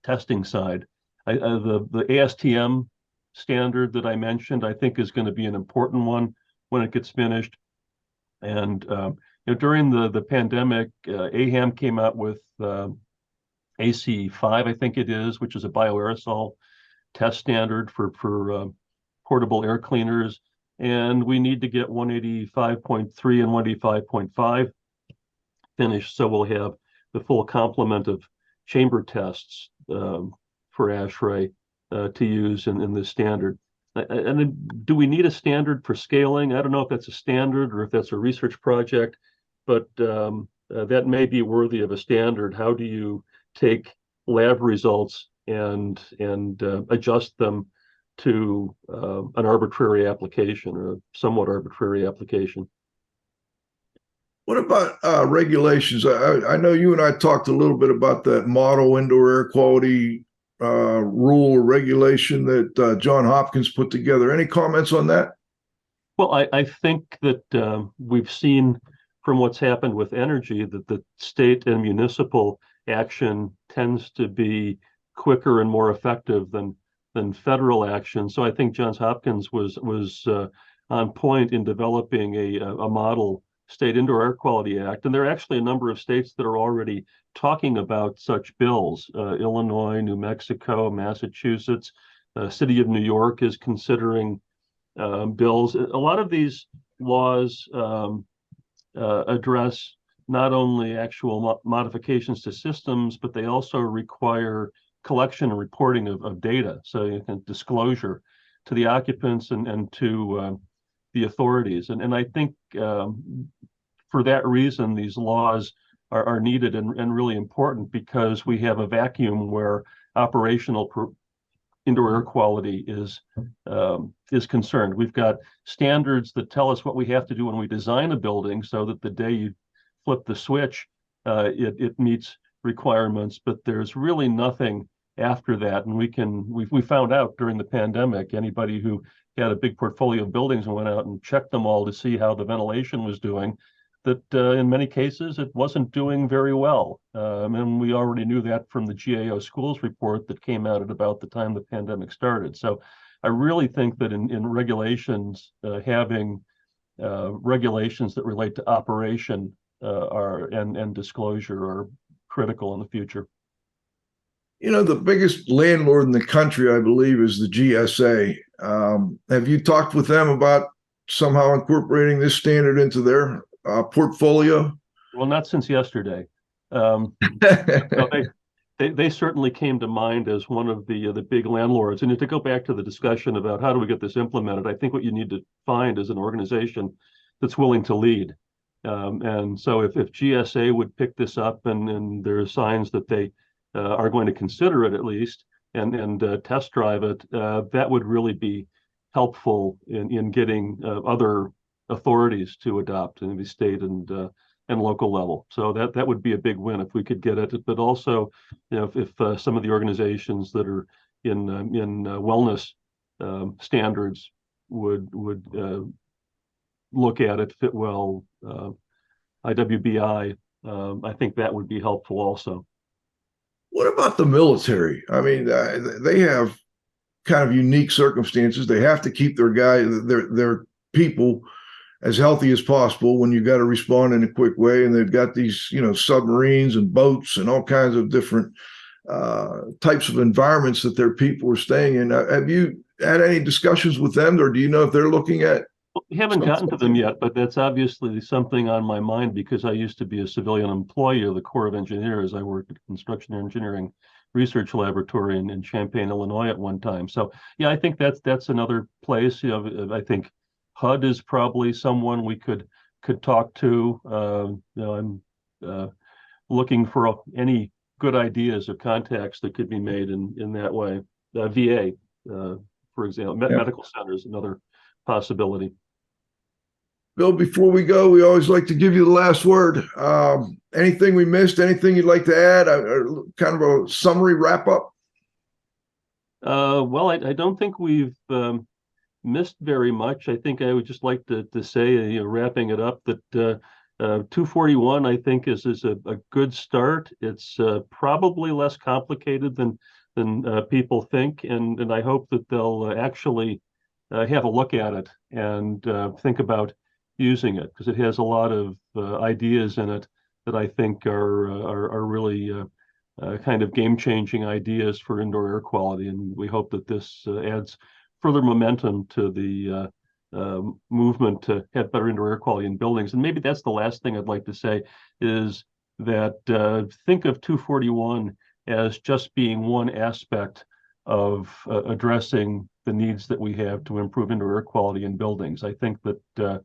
testing side. The ASTM standard that I mentioned, I think, is going to be an important one when it gets finished. And during the pandemic, AHAM came out with AC5, I think it is, which is a bioaerosol test standard for portable air cleaners. And we need to get 185.3 and 185.5 finished, so we'll have the full complement of chamber tests for ASHRAE to use in this standard. And then, do we need a standard for scaling? I don't know if that's a standard or if that's a research project, but that may be worthy of a standard. How do you take lab results and adjust them to an arbitrary application or a somewhat arbitrary application? What about regulations? I know you and I talked a little bit about that model indoor air quality rule or regulation that John Hopkins put together. Any comments on that? Well, I think that we've seen from what's happened with energy that the state and municipal action tends to be quicker and more effective than federal action. So I think Johns Hopkins was on point in developing a model state indoor air quality act. And there are actually a number of states that are already talking about such bills. Illinois, New Mexico, Massachusetts, City of New York is considering bills. A lot of these laws address not only actual modifications to systems, but they also require collection and reporting of data. So you can disclosure to the occupants and to the authorities. And I think for that reason, these laws are needed and really important, because we have a vacuum where operational indoor air quality is concerned. We've got standards that tell us what we have to do when we design a building, so that the day you flip the switch, it meets requirements. But there's really nothing after that. And we found out during the pandemic, anybody who had a big portfolio of buildings and went out and checked them all to see how the ventilation was doing, that in many cases it wasn't doing very well. And we already knew that from the GAO schools report that came out at about the time the pandemic started. So I really think that in regulations, having regulations that relate to operation and disclosure are critical in the future. You know, the biggest landlord in the country, I believe, is the GSA. Have you talked with them about somehow incorporating this standard into their portfolio? Well, not since yesterday. They certainly came to mind as one of the big landlords. And to go back to the discussion about how do we get this implemented, I think what you need to find is an organization that's willing to lead. And so if GSA would pick this up, and there are signs that they are going to consider it at least and test drive it, that would really be helpful in getting other authorities to adopt in the state and local level. So that would be a big win if we could get it. But also, you know, if some of the organizations that are in wellness standards would look at it, Fitwell, IWBI, I think that would be helpful also. What about the military? I mean, they have kind of unique circumstances. They have to keep their people as healthy as possible when you got to respond in a quick way. And they've got these, you know, submarines and boats and all kinds of different types of environments that their people are staying in. Have you had any discussions with them, or do you know if they're looking at? We haven't gotten to them yet, but that's obviously something on my mind, because I used to be a civilian employee of the Corps of Engineers. I worked at Construction Engineering Research Laboratory in Champaign, Illinois at one time. So yeah, I think that's another place. You know, I think HUD is probably someone we could talk to. You know, I'm looking for any good ideas or contacts that could be made in that way. VA, for example, medical centers, another possibility. Bill, before we go, we always like to give you the last word. Anything we missed? Anything you'd like to add? Kind of a summary wrap up? Well, I don't think we've missed very much. I think I would just like to say, you know, wrapping it up, that 241, I think, is a good start. It's probably less complicated than people think, and I hope that they'll actually have a look at it and think about using it, because it has a lot of ideas in it that I think are really kind of game-changing ideas for indoor air quality. And we hope that this adds further momentum to the movement to have better indoor air quality in buildings. And maybe that's the last thing I'd like to say, is that think of 241 as just being one aspect of addressing the needs that we have to improve indoor air quality in buildings. I think that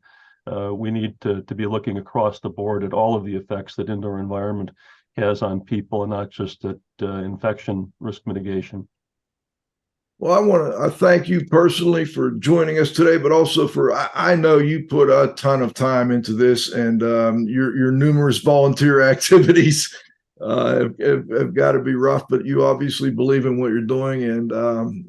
we need to be looking across the board at all of the effects that indoor environment has on people, and not just at infection risk mitigation. Well, I want to thank you personally for joining us today, but also for, I know you put a ton of time into this, and your numerous volunteer activities have got to be rough, but you obviously believe in what you're doing, and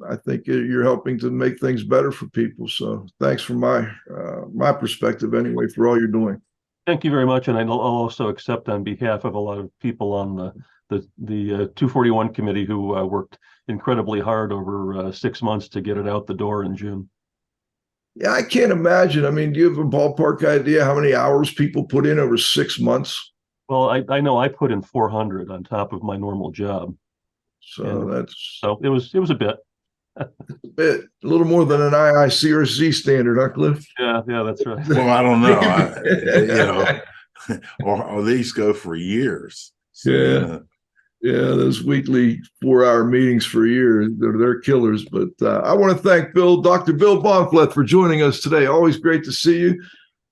I think you're helping to make things better for people. So thanks from my perspective anyway for all you're doing. Thank you very much, and I'll also accept on behalf of a lot of people on the 241 committee who worked incredibly hard over 6 months to get it out the door in June. Yeah, I can't imagine. I mean, do you have a ballpark idea how many hours people put in over 6 months? Well, I know I put in 400 on top of my normal job. So it was a bit. A little more than an IAQ standard, huh, Cliff? Yeah, that's right. Well, I don't know. or these go for years. So, Yeah. Yeah, those weekly 4-hour meetings for years, they're killers. But I want to thank Dr. Bill Bahnfleth, for joining us today. Always great to see you.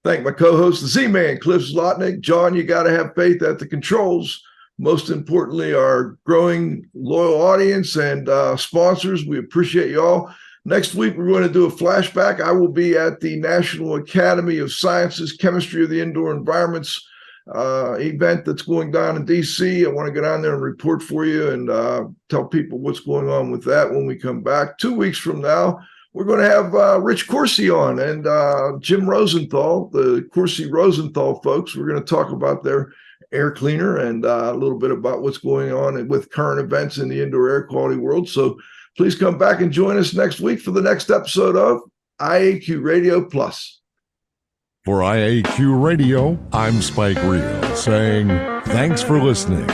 Thank my co-host, the Z-Man, Cliff Zlotnick. John, you got to have faith at the controls. Most importantly, our growing loyal audience and sponsors. We appreciate you all. Next week, we're going to do a flashback. I will be at the National Academy of Sciences, Chemistry of the Indoor Environments event that's going down in DC. I want to go down there and report for you and tell people what's going on with that when we come back. 2 weeks from now, we're going to have Rich Coursey on and Jim Rosenthal, the Coursey-Rosenthal folks. We're going to talk about their air cleaner and a little bit about what's going on with current events in the indoor air quality world. So please come back and join us next week for the next episode of IAQ Radio Plus. For IAQ Radio, I'm Spike Reel saying thanks for listening.